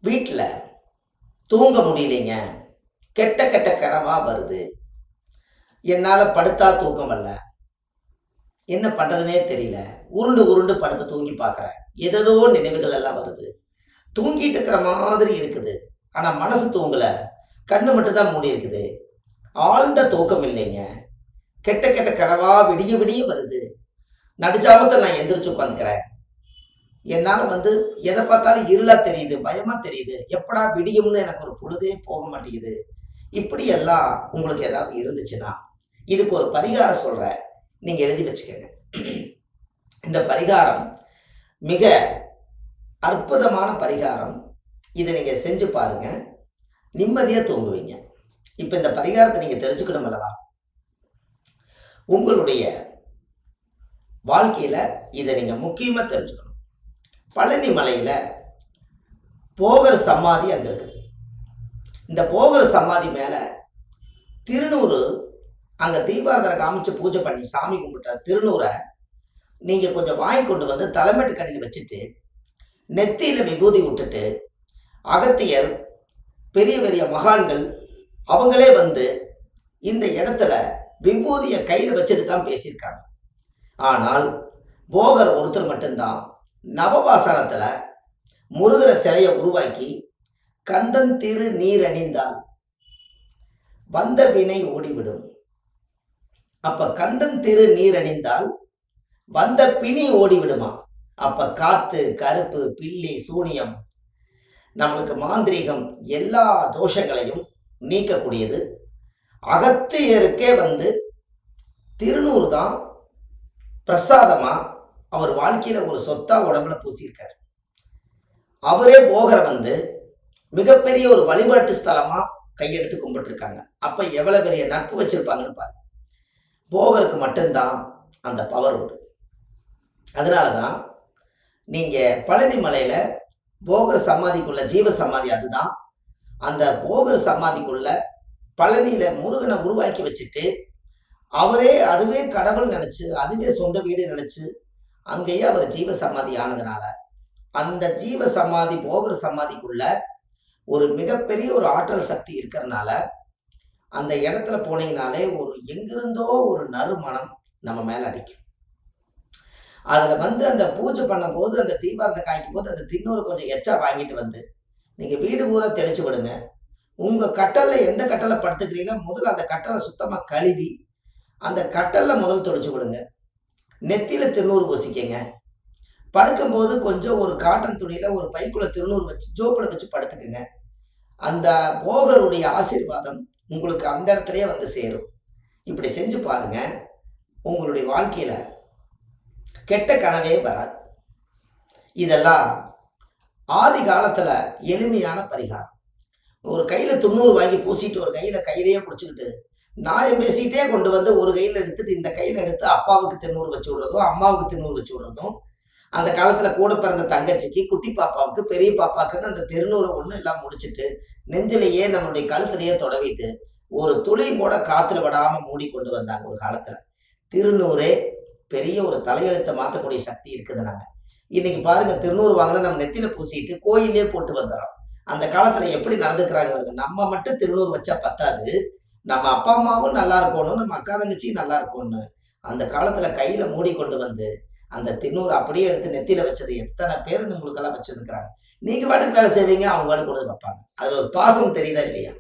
வீட்டில் தூங்க முடியலைங்க, கெட்ட கெட்ட கனவா வருது, என்னால் படுத்தா தூக்கம் வரல, என்ன பண்ணுறதுனே தெரியல, உருண்டு உருண்டு படுத்து தூங்கி பார்க்குறேன், ஏதேதோ நினைவுகள் எல்லாம் வருது, தூங்கிட்டு இருக்கிற மாதிரி இருக்குது, ஆனால் மனசு தூங்கலை, கண்ணு மட்டும்தான் மூடி இருக்குது, ஆழ்ந்த தூக்கம் இல்லைங்க, கெட்ட கெட்ட கனவா விடிய விடிய வருது, நடுஜாமத்தில் நான் எந்திரிச்சு உட்காந்துக்கிறேன், என்னால் எதை பார்த்தாலும் இருளாக தெரியுது, பயமாக தெரியுது, எப்படா விடியும்னு எனக்கு ஒரு பொழுதே போக மாட்டேங்குது. இப்படியெல்லாம் உங்களுக்கு ஏதாவது இருந்துச்சுன்னா இதுக்கு ஒரு பரிகாரம் சொல்கிறேன், நீங்கள் எழுதி வச்சுக்கோங்க. இந்த பரிகாரம் மிக அற்புதமான பரிகாரம். இதை நீங்கள் செஞ்சு பாருங்க, நிம்மதியாக தூங்குவீங்க. இப்போ இந்த பரிகாரத்தை நீங்கள் தெரிஞ்சுக்கணும் அல்லவா? உங்களுடைய வாழ்க்கையில் இதை நீங்கள் முக்கியமாக தெரிஞ்சுக்கணும். பழனி மலையில் போகர் சமாதி அங்கே இருக்குது. இந்த போகர் சமாதி மேலே திருநூறு, அங்கே தீபாரதனை காமிச்சு பூஜை பண்ணி சாமி கும்பிட்ட திருநூரை நீங்கள் கொஞ்சம் வாங்கி கொண்டு வந்து தலைமைட்டு கடையில் வச்சுட்டு நெத்தியில் விபூதி விட்டுட்டு, அகத்தியர், பெரிய பெரிய மகான்கள் அவங்களே இந்த இடத்துல விபூதியை கையில் வச்சுட்டு தான் பேசியிருக்காங்க. ஆனால் போகர் ஒருத்தர் மட்டும்தான் நவபாசனத்தில் முருகர சிலையை உருவாக்கி கந்தன் திரு நீர் அணிந்தால் வந்த வினை ஓடிவிடும். அப்ப கந்தன் திரு நீர் அணிந்தால் வந்த பிணி ஓடிவிடுமா. அப்ப காத்து, கருப்பு, பில்லி, சூனியம், நம்மளுக்கு மாந்திரீகம், எல்லா தோஷங்களையும் நீக்கக்கூடியது. அகத்தியருக்கே திருநூறு தான் பிரசாதமா அவர் வாழ்க்கையில ஒரு சொத்தா உடம்புல பூசியிருக்காரு. அவரே போகர மிகப்பெரிய ஒரு வழிபாட்டு ஸ்தலமா கையெடுத்து கும்பிட்டுருக்காங்க. அப்ப எவ்வளவு பெரிய நட்பு வச்சிருப்பாங்கன்னு பாருங்க. போகருக்கு மட்டும்தான் அந்த பவர் உண்டு. அதனாலதான் நீங்க பழனி மலையில போகர் சமாதிக்குள்ள, ஜீவ சமாதி அதுதான், அந்த போகர் சமாதிக்குள்ள பழனியில முருகனை உருவாக்கி வச்சுட்டு அதுவே கடவுள் நினைச்சு, அதுவே சொந்த வீடு நினைச்சு அங்கேயே அவர் ஜீவ சமாதி ஆனதுனால அந்த ஜீவ சமாதி போகர் சமாதிக்குள்ள ஒரு மிகப்பெரிய ஒரு ஆற்றல் சக்தி இருக்கிறதுனால அந்த இடத்துல போனீங்கனாலே ஒரு எங்கிருந்தோ ஒரு நறுமணம் நம்ம மேல அடிக்கும். அதுல அந்த பூஜை பண்ணும் போது, அந்த தீபாரத்தை காய்க்கும் போது அந்த தின்னூறு கொஞ்சம் எச்சா வாங்கிட்டு நீங்க வீடு பூரா தெளிச்சு விடுங்க. உங்க கட்டல்ல எந்த கட்டளை படுத்துக்கிறீங்களோ முதல்ல அந்த கட்டளை சுத்தமா கழுவி அந்த கட்டல்ல முதல் தொளிச்சு விடுங்க. நெத்தியில திருநூறு பூசிக்கங்க. படுக்கும்போது கொஞ்சம் ஒரு காட்டன் துணியில ஒரு பைக்குள்ள திருநூறு வச்சு ஜோப்பில் வச்சு படுத்துக்குங்க. அந்த போகருடைய ஆசீர்வாதம் உங்களுக்கு அந்த இடத்துலயே சேரும். இப்படி செஞ்சு பாருங்க, உங்களுடைய வாழ்க்கையில கெட்ட கனவே வராது. இதெல்லாம் ஆதி காலத்துல எளிமையான பரிகாரம். ஒரு கையில 90 வாங்கி பூசிட்டு ஒரு கையிலேயே பிடிச்சிக்கிட்டு நாயம் பேசிட்டே கொண்டு ஒரு கையில் எடுத்துட்டு இந்த கையில் எடுத்து அப்பாவுக்கு திருநூறு வச்சு விடுறதும், அம்மாவுக்கு திருநூறு வச்சு விடுறதும், அந்த காலத்துல கூட பிறந்த தங்கச்சிக்கு, குட்டி பாப்பாவுக்கு, பெரிய பாப்பாக்குன்னு அந்த திருநூறு ஒண்ணு எல்லாம் முடிச்சுட்டு நெஞ்சிலேயே நம்மளுடைய கழுத்திலேயே தொடவிட்டு ஒரு துளி கூட காத்துல விடாம மூடி கொண்டு வந்தாங்க ஒரு காலத்துல. திருநூறே பெரிய ஒரு தலையெழுத்தை மாற்றக்கூடிய சக்தி இருக்குது. நாங்க இன்னைக்கு பாருங்க, திருநூறு வாங்கினா நம்ம நெத்தியில பூசிட்டு கோயிலே போட்டு வந்துடுறோம். அந்த காலத்துல எப்படி நடந்துக்கிறாங்க. நம்ம மட்டும் திருநூறு வச்சா பத்தாது, நம்ம அப்பா அம்மாவும் நல்லா இருக்கணும், நம்ம அக்கா தங்கச்சியும் நல்லா இருக்கணும்னு அந்த காலத்துல கையில மூடி கொண்டு அந்த திருநூறு அப்படியே எடுத்து நெத்தியில வச்சது எத்தனை பேர் உங்களுக்கெல்லாம் வச்சிருக்கிறாங்க. நீங்க பாட்டுக்கு வேலை செய்வீங்க, அவங்க பாட்டுக்கு கொண்டு வைப்பாங்க. அதுல ஒரு பாசம் தெரியுதா இல்லையா?